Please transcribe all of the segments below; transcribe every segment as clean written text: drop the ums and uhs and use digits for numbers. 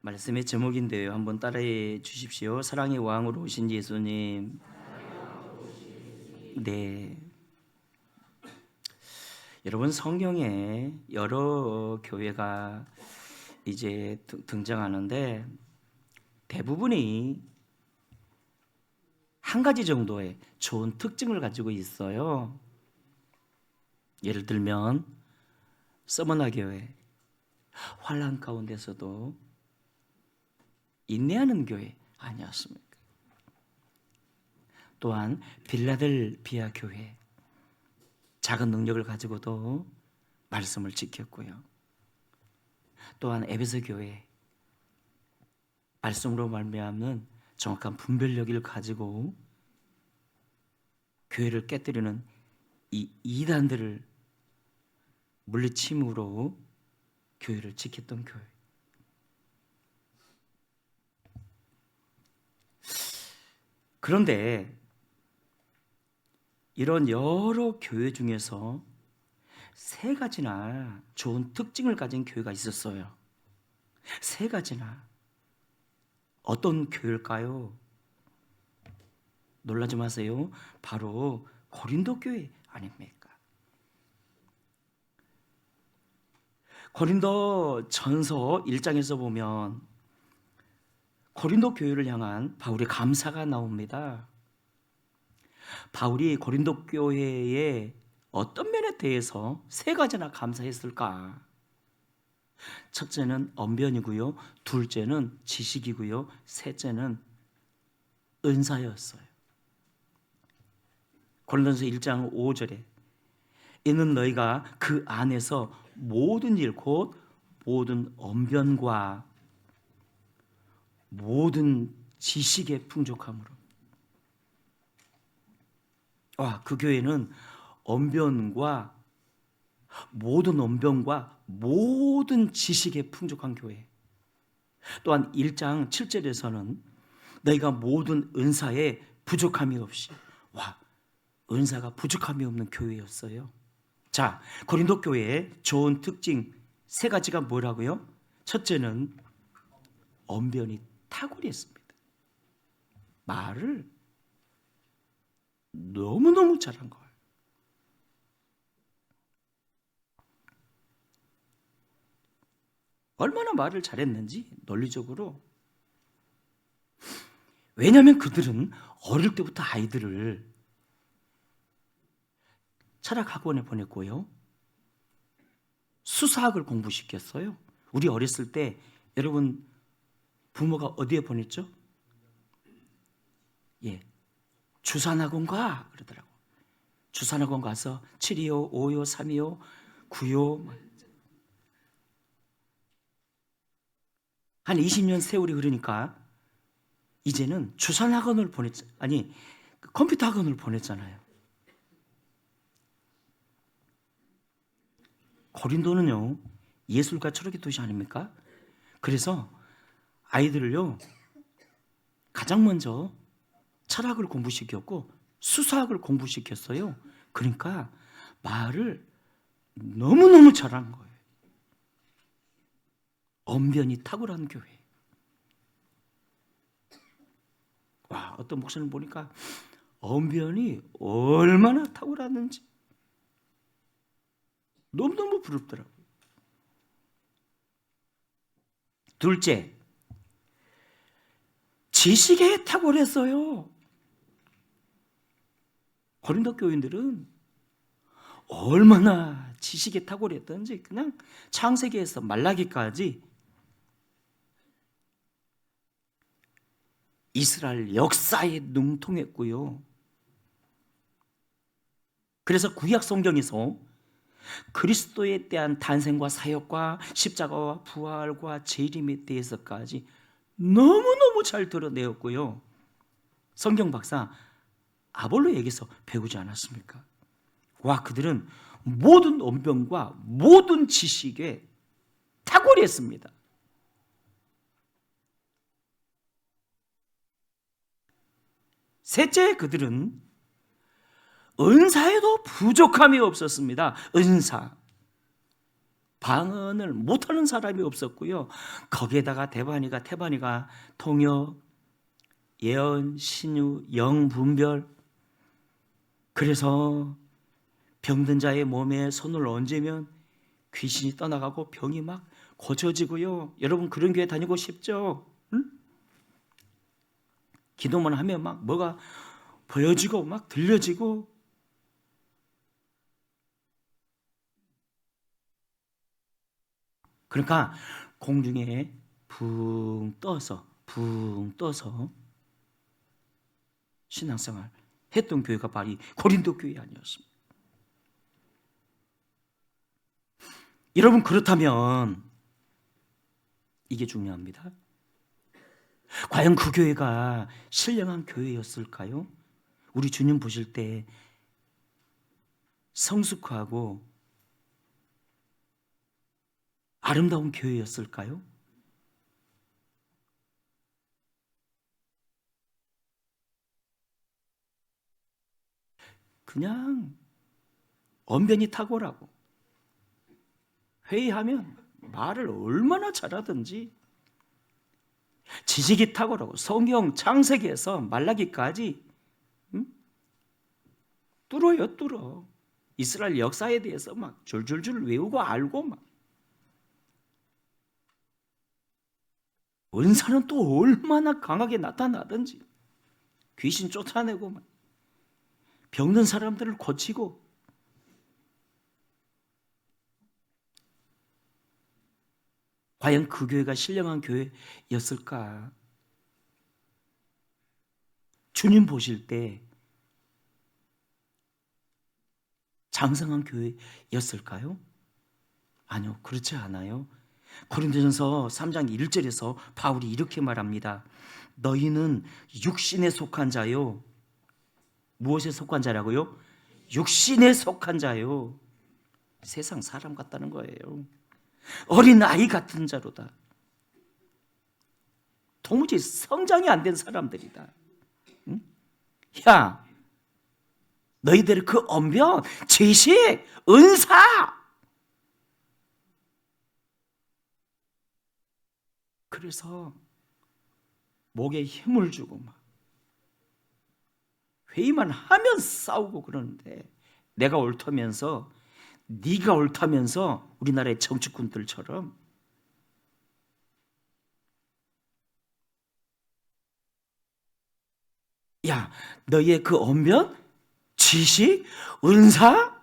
말씀의 제목인데요. 한번 따라해 주십시오. 사랑의 왕으로 오신 예수님. 네. 여러분, 성경에 여러 교회가 이제 등장하는데 대부분이 한 가지 정도의 좋은 특징을 가지고 있어요. 예를 들면 서머나 교회, 환난 가운데서도 인내하는 교회 아니었습니까? 또한 빌라델비아 교회, 작은 능력을 가지고도 말씀을 지켰고요. 또한 에베소 교회, 말씀으로 말미암는 정확한 분별력을 가지고 교회를 깨뜨리는 이 이단들을 물리침으로 교회를 지켰던 교회. 그런데 이런 여러 교회 중에서 세 가지나 좋은 특징을 가진 교회가 있었어요. 세 가지나. 어떤 교회일까요? 놀라지 마세요. 바로 고린도 교회 아닙니까? 고린도 전서 1장에서 보면 고린도 교회를 향한 바울의 감사가 나옵니다. 바울이 고린도 교회의 어떤 면에 대해서 세 가지나 감사했을까? 첫째는 언변이고요, 둘째는 지식이고요, 셋째는 은사였어요. 고린도전서 1장 5절에 이는 너희가 그 안에서 모든 일 곧 모든 언변과 모든 지식의 풍족함으로. 그 교회는 언변과 모든 지식의 풍족한 교회. 또한 1장 7절에서는 너희가 모든 은사에 부족함이 없이. 은사가 부족함이 없는 교회였어요. 자, 고린도 교회의 좋은 특징 세 가지가 뭐라고요? 첫째는 언변이 탁월했습니다. 말을 너무너무 잘한 거예요. 얼마나 말을 잘했는지 논리적으로. 왜냐하면 그들은 어릴 때부터 아이들을 철학학원에 보냈고요, 수사학을 공부시켰어요. 우리 어렸을 때 여러분 부모가 어디에 보냈죠? 주산학원 가 그러더라고. 주산학원 가서 725, 525, 325, 925 한 20년 세월이 흐르니까 이제는 주산학원을 컴퓨터 학원을 보냈잖아요. 고린도는요, 예술과 철학의 도시 아닙니까? 그래서 아이들을요, 가장 먼저 철학을 공부시켰고 수사학을 공부시켰어요. 그러니까 말을 너무너무 잘하는 거예요. 언변이 탁월한 교회. 어떤 목사님 보니까 언변이 얼마나 탁월하는지 너무너무 부럽더라고요. 둘째, 지식에 탁월했어요. 고린도 교인들은 얼마나 지식에 탁월했던지 그냥 창세기에서 말라기까지 이스라엘 역사에 능통했고요. 그래서 구약 성경에서 그리스도에 대한 탄생과 사역과 십자가와 부활과 재림에 대해서까지 너무너무 잘 드러내었고요. 성경 박사 아볼로에게서 배우지 않았습니까? 그들은 모든 언변과 모든 지식에 탁월히 했습니다. 셋째, 그들은 은사에도 부족함이 없었습니다. 은사. 방언을 못하는 사람이 없었고요. 거기에다가 태반이가 통역, 예언, 신유, 영분별. 그래서 병든 자의 몸에 손을 얹으면 귀신이 떠나가고 병이 막 고쳐지고요. 여러분 그런 교회 다니고 싶죠? 응? 기도만 하면 막 뭐가 보여지고 막 들려지고. 그러니까 공중에 붕 떠서 신앙생활 했던 교회가 바로 고린도 교회 아니었습니다. 여러분 그렇다면 이게 중요합니다. 과연 그 교회가 신령한 교회였을까요? 우리 주님 보실 때 성숙하고 아름다운 교회였을까요? 그냥 언변이 탁월하고 회의하면 말을 얼마나 잘하든지, 지식이 탁월하고 성경 창세기에서 말라기까지 뚫어. 이스라엘 역사에 대해서 막 줄줄줄 외우고 알고 막. 은사는 또 얼마나 강하게 나타나든지 귀신 쫓아내고 막 병든 사람들을 고치고. 과연 그 교회가 신령한 교회였을까? 주님 보실 때 장성한 교회였을까요? 아니요, 그렇지 않아요. 고린도전서 3장 1절에서 바울이 이렇게 말합니다. 너희는 육신에 속한 자요. 무엇에 속한 자라고요? 육신에 속한 자요. 세상 사람 같다는 거예요. 어린 아이 같은 자로다. 도무지 성장이 안 된 사람들이다. 응? 야, 너희들 그 언변, 지식, 은사. 그래서 목에 힘을 주고 막 회의만 하면 싸우고 그러는데, 내가 옳다면서 네가 옳다면서 우리나라의 정치꾼들처럼. 야, 너희의 그 언변, 지식, 은사,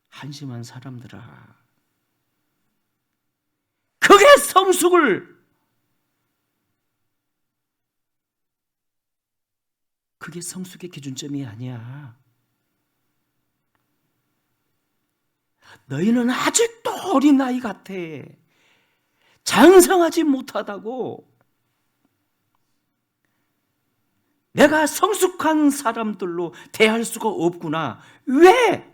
한심한 사람들아. 그게 성숙의 기준점이 아니야. 너희는 아직도 어린아이 같아. 장성하지 못하다고. 내가 성숙한 사람들로 대할 수가 없구나. 왜?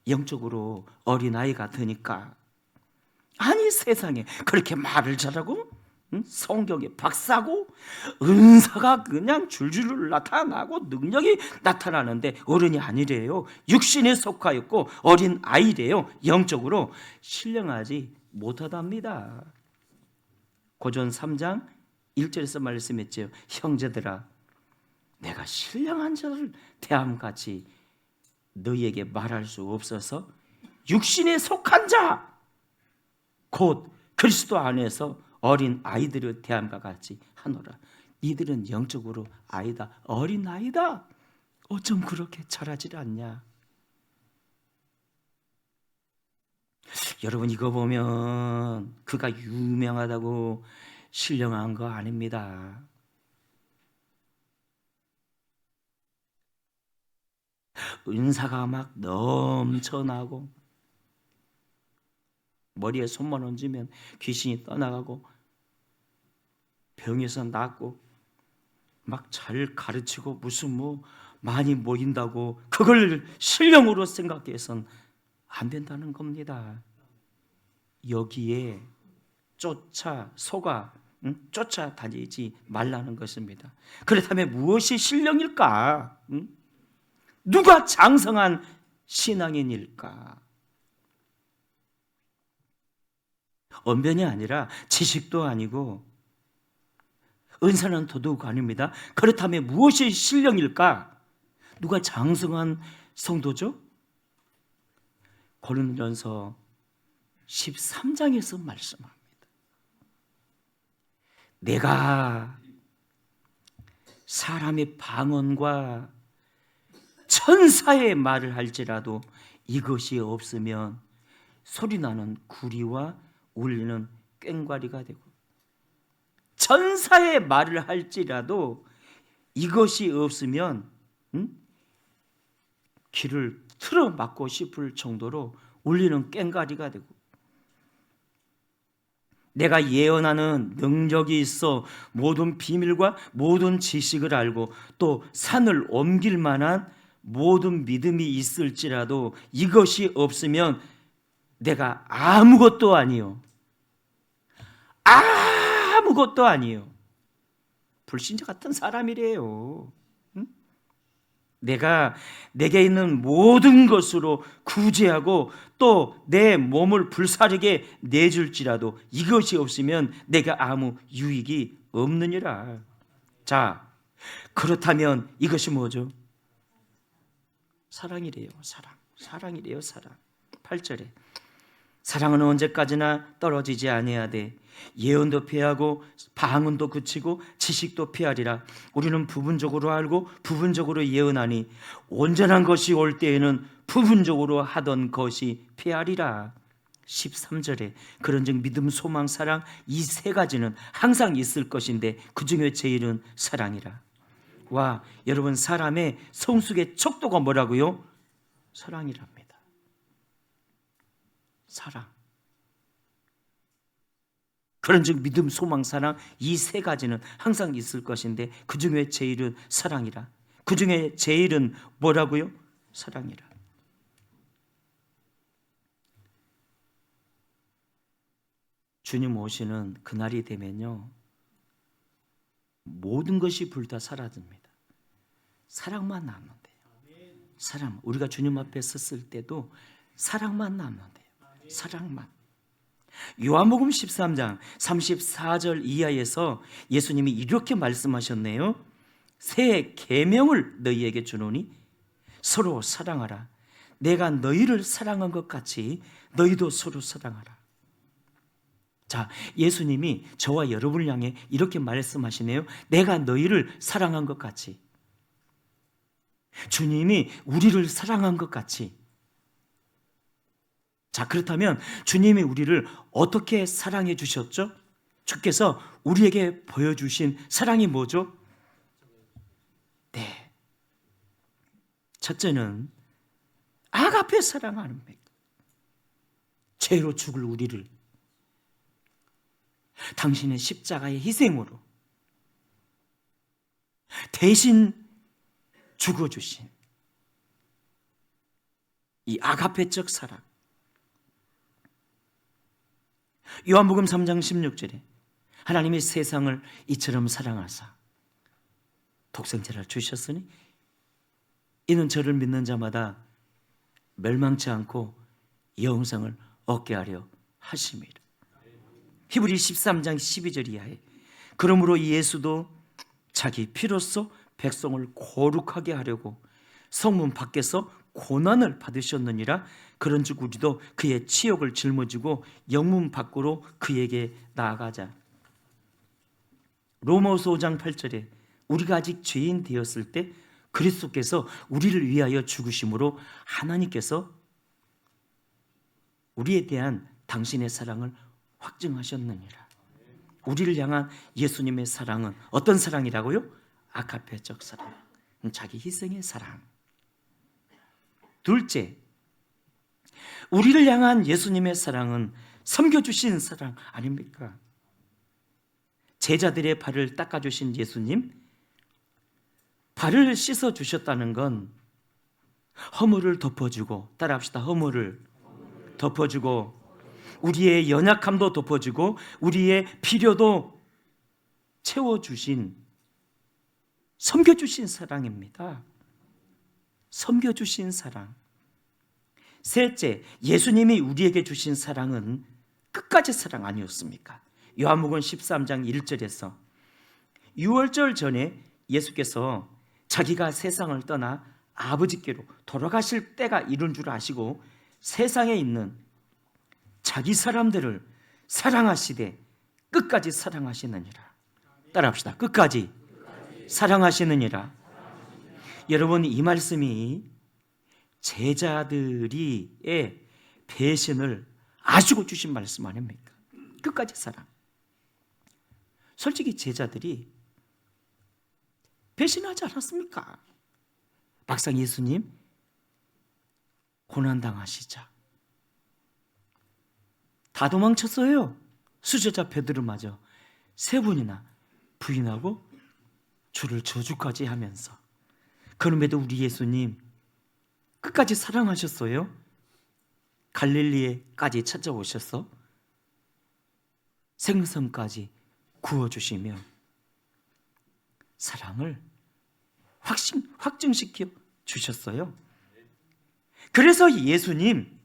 영적으로 어린아이 같으니까. 아니, 세상에 그렇게 말을 잘하고, 성경에 박사고, 은사가 그냥 줄줄 나타나고 능력이 나타나는데 어른이 아니래요. 육신에 속하였고 어린 아이래요. 영적으로 신령하지 못하답니다. 고전 3장 1절에서 말씀했죠. 형제들아, 내가 신령한 자를 대함같이 너희에게 말할 수 없어서 육신에 속한 자, 곧 그리스도 안에서 어린 아이들을 대함과 같이 하노라. 이들은 영적으로 아이다, 어린 아이다. 어쩜 그렇게 잘하질 않냐? 여러분, 이거 보면 그가 유명하다고 신령한 거 아닙니다. 은사가 막 넘쳐나고 머리에 손만 얹으면 귀신이 떠나가고 병에서 낫고 막 잘 가르치고 무슨 많이 모인다고 그걸 신령으로 생각해서는 안 된다는 겁니다. 여기에 쫓아다니지 말라는 것입니다. 그렇다면 무엇이 신령일까? 누가 장성한 신앙인일까? 언변이 아니라 지식도 아니고 은사는 도둑 아닙니다. 그렇다면 무엇이 신령일까? 누가 장성한 성도죠? 고린도전서 13장에서 말씀합니다. 내가 사람의 방언과 천사의 말을 할지라도 이것이 없으면 소리나는 구리와 울리는 꽹과리가 되고, 천사의 말을 할지라도 이것이 없으면 귀를 틀어막고 싶을 정도로 울리는 꽹과리가 되고, 내가 예언하는 능력이 있어 모든 비밀과 모든 지식을 알고 또 산을 옮길 만한 모든 믿음이 있을지라도 이것이 없으면 내가 아무것도 아니요. 아무것도 아니요. 불신자 같은 사람이래요. 내게 있는 모든 것으로 구제하고 또 내 몸을 불사르게 내줄지라도 이것이 없으면 내가 아무 유익이 없느니라. 자, 그렇다면 이것이 뭐죠? 사랑이래요. 사랑이래요. 사랑. 8절에 사랑은 언제까지나 떨어지지 아니하되 예언도 피하고 방언도 그치고 지식도 피하리라. 우리는 부분적으로 알고 부분적으로 예언하니 온전한 것이 올 때에는 부분적으로 하던 것이 피하리라. 13절에 그런즉 믿음, 소망, 사랑 이 세 가지는 항상 있을 것인데 그 중에 제일은 사랑이라. 와, 여러분, 사람의 성숙의 척도가 뭐라고요? 사랑이랍니다. 사랑. 그런즉 믿음, 소망, 사랑 이 세 가지는 항상 있을 것인데 그 중에 제일은 사랑이라. 그 중에 제일은 뭐라고요? 사랑이라. 주님 오시는 그날이 되면요, 모든 것이 불다 사라집니다. 사랑만 남는데요. 사랑. 우리가 주님 앞에 섰을 때도 사랑만 남는데요. 사랑만. 요한복음 13장 34절 이하에서 예수님이 이렇게 말씀하셨네요. 새 계명을 너희에게 주노니 서로 사랑하라. 내가 너희를 사랑한 것 같이 너희도 서로 사랑하라. 자, 예수님이 저와 여러분을 향해 이렇게 말씀하시네요. 내가 너희를 사랑한 것 같이. 주님이 우리를 사랑한 것 같이. 자, 그렇다면 주님이 우리를 어떻게 사랑해 주셨죠? 주께서 우리에게 보여주신 사랑이 뭐죠? 네, 첫째는 아가페 사랑하는 것. 죄로 죽을 우리를 당신의 십자가의 희생으로 대신 죽어주신 이 아가페적 사랑. 요한복음 3장 16절에 하나님이 세상을 이처럼 사랑하사 독생자를 주셨으니 이는 저를 믿는 자마다 멸망치 않고 영생을 얻게 하려 하심이라. 히브리 13장 12절 이하에 그러므로 예수도 자기 피로써 백성을 거룩하게 하려고 성문 밖에서 고난을 받으셨느니라. 그런즉 우리도 그의 치욕을 짊어지고 영문 밖으로 그에게 나아가자. 로마서 5장 8절에 우리가 아직 죄인 되었을 때 그리스도께서 우리를 위하여 죽으심으로 하나님께서 우리에 대한 당신의 사랑을 확증하셨느니라. 우리를 향한 예수님의 사랑은 어떤 사랑이라고요? 아가페적 사랑, 자기 희생의 사랑. 둘째, 우리를 향한 예수님의 사랑은 섬겨주신 사랑 아닙니까? 제자들의 발을 닦아주신 예수님, 발을 씻어주셨다는 건 허물을 덮어주고, 따라합시다. 허물을 덮어주고 우리의 연약함도 덮어주고 우리의 필요도 채워주신, 섬겨주신 사랑입니다. 섬겨주신 사랑. 셋째, 예수님이 우리에게 주신 사랑은 끝까지 사랑 아니었습니까? 요한복음 13장 1절에서 유월절 전에 예수께서 자기가 세상을 떠나 아버지께로 돌아가실 때가 이른 줄 아시고 세상에 있는 자기 사람들을 사랑하시되 끝까지 사랑하시느니라. 따라합시다. 끝까지 사랑하시느니라. 여러분, 이 말씀이 제자들이의 배신을 아시고 주신 말씀 아닙니까? 끝까지 사랑. 솔직히 제자들이 배신하지 않았습니까? 막상 예수님 고난당하시자 다 도망쳤어요. 수제자 베드로마저 3번이나 부인하고 주를 저주까지 하면서. 그럼에도 우리 예수님 끝까지 사랑하셨어요. 갈릴리에까지 찾아오셔서 생선까지 구워주시며 사랑을 확증시켜 주셨어요. 그래서 예수님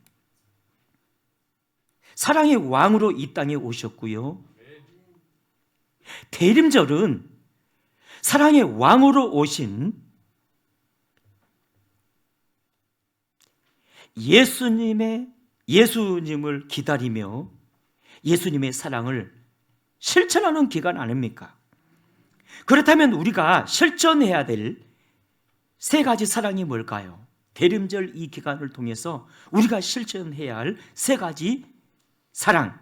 사랑의 왕으로 이 땅에 오셨고요. 대림절은 사랑의 왕으로 오신 예수님을 기다리며 예수님의 사랑을 실천하는 기간 아닙니까? 그렇다면 우리가 실천해야 될 3가지 사랑이 뭘까요? 대림절 이 기간을 통해서 우리가 실천해야 할 3가지 사랑.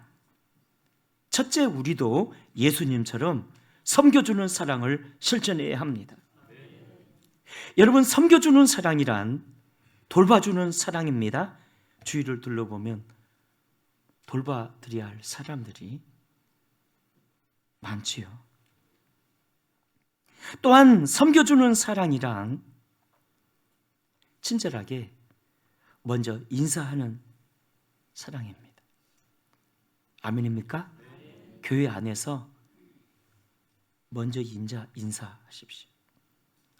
첫째, 우리도 예수님처럼 섬겨주는 사랑을 실천해야 합니다. 여러분, 섬겨주는 사랑이란 돌봐주는 사랑입니다. 주위를 둘러보면 돌봐드려야 할 사람들이 많지요. 또한 섬겨주는 사랑이란 친절하게 먼저 인사하는 사랑입니다. 아멘입니까? 네. 교회 안에서 먼저 인사하십시오.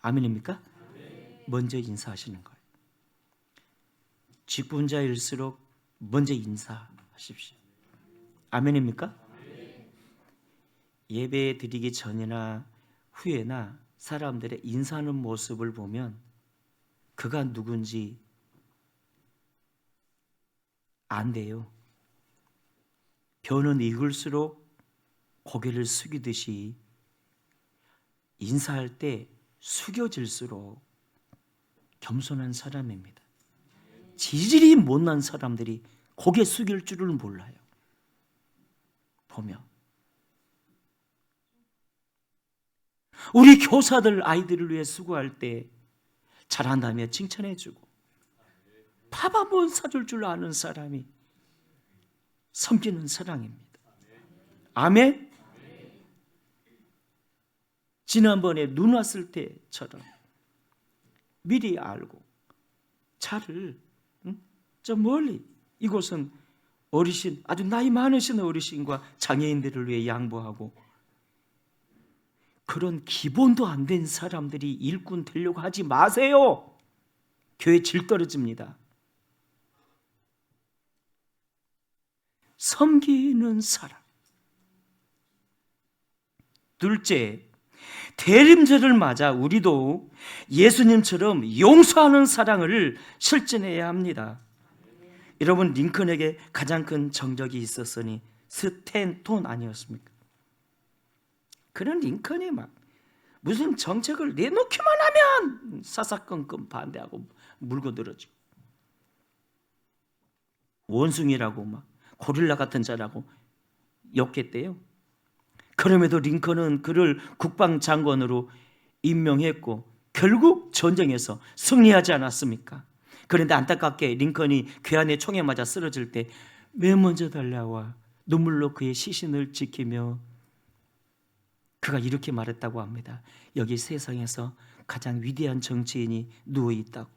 아멘입니까? 네. 먼저 인사하시는 거예요. 직분자일수록 먼저 인사하십시오. 아멘입니까? 네. 예배 드리기 전이나 후에나 사람들의 인사하는 모습을 보면 그가 누군지 안 돼요. 벼는 익을수록 고개를 숙이듯이 인사할 때 숙여질수록 겸손한 사람입니다. 지질이 못난 사람들이 고개 숙일 줄을 몰라요. 보면 우리 교사들 아이들을 위해 수고할 때 잘한다며 칭찬해주고 밥 한 번 사줄 줄 아는 사람이 섬기는 사랑입니다. 아멘? 지난번에 눈 왔을 때처럼 미리 알고 차를 저 멀리, 이곳은 어르신, 아주 나이 많으신 어르신과 장애인들을 위해 양보하고 그런 기본도 안 된 사람들이 일꾼 되려고 하지 마세요. 교회 질 떨어집니다. 섬기는 사람. 둘째, 대림절을 맞아 우리도 예수님처럼 용서하는 사랑을 실천해야 합니다. 여러분, 링컨에게 가장 큰 정적이 있었으니 스탠톤 아니었습니까? 그런 링컨이 막 무슨 정책을 내놓기만 하면 사사건건 반대하고 물고 늘어지고 원숭이라고 막 고릴라 같은 자라고 욕했대요. 그럼에도 링컨은 그를 국방장관으로 임명했고 결국 전쟁에서 승리하지 않았습니까? 그런데 안타깝게 링컨이 괴한의 총에 맞아 쓰러질 때 맨 먼저 달려와 눈물로 그의 시신을 지키며 그가 이렇게 말했다고 합니다. 여기 세상에서 가장 위대한 정치인이 누워있다고.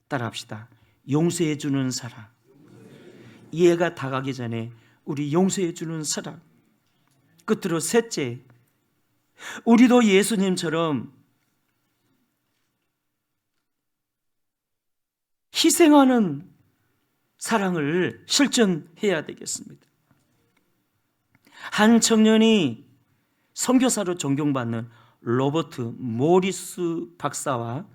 따라합시다. 용서해 주는 사랑. 이해가 다가기 전에 우리 용서해 주는 사랑. 끝으로 셋째, 우리도 예수님처럼 희생하는 사랑을 실천해야 되겠습니다. 한 청년이 선교사로 존경받는 로버트 모리스 박사와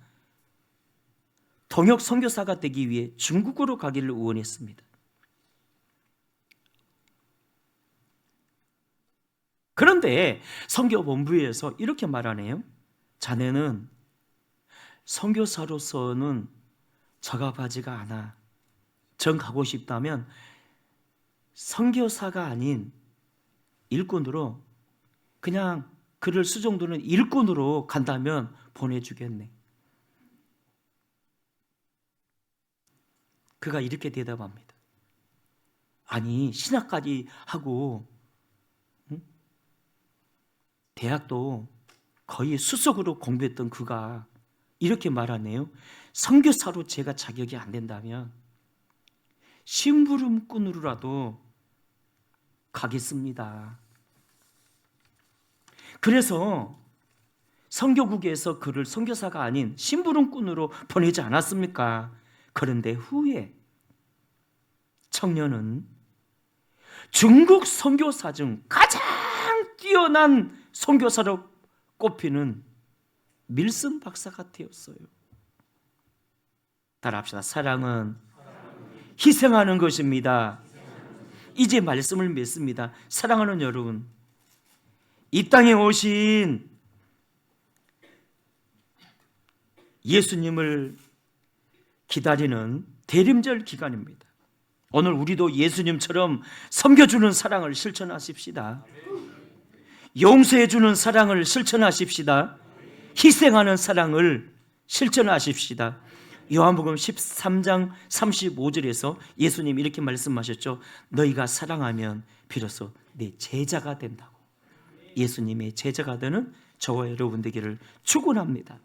통역 선교사가 되기 위해 중국으로 가기를 원했습니다. 그런데 선교본부에서 이렇게 말하네요. 자네는 선교사로서는 적합하지가 않아. 정 가고 싶다면 선교사가 아닌 일꾼으로, 그냥 글을 쓸 정도는 일꾼으로 간다면 보내주겠네. 그가 이렇게 대답합니다. 아니, 신학까지 하고 대학도 거의 수석으로 공부했던 그가 이렇게 말하네요. 선교사로 제가 자격이 안 된다면 심부름꾼으로라도 가겠습니다. 그래서 선교국에서 그를 선교사가 아닌 심부름꾼으로 보내지 않았습니까? 그런데 후에 청년은 중국 선교사 중 가장 뛰어난 선교사로 꼽히는 밀슨 박사가 되었어요. 따라합시다. 사랑은 희생하는 것입니다. 이제 말씀을 맺습니다. 사랑하는 여러분, 이 땅에 오신 예수님을 기다리는 대림절 기간입니다. 오늘 우리도 예수님처럼 섬겨주는 사랑을 실천하십시다. 용서해주는 사랑을 실천하십시다. 희생하는 사랑을 실천하십시다. 요한복음 13장 35절에서 예수님이 이렇게 말씀하셨죠. 너희가 사랑하면 비로소 내 제자가 된다고. 예수님의 제자가 되는 저와 여러분 되기를 축원합니다.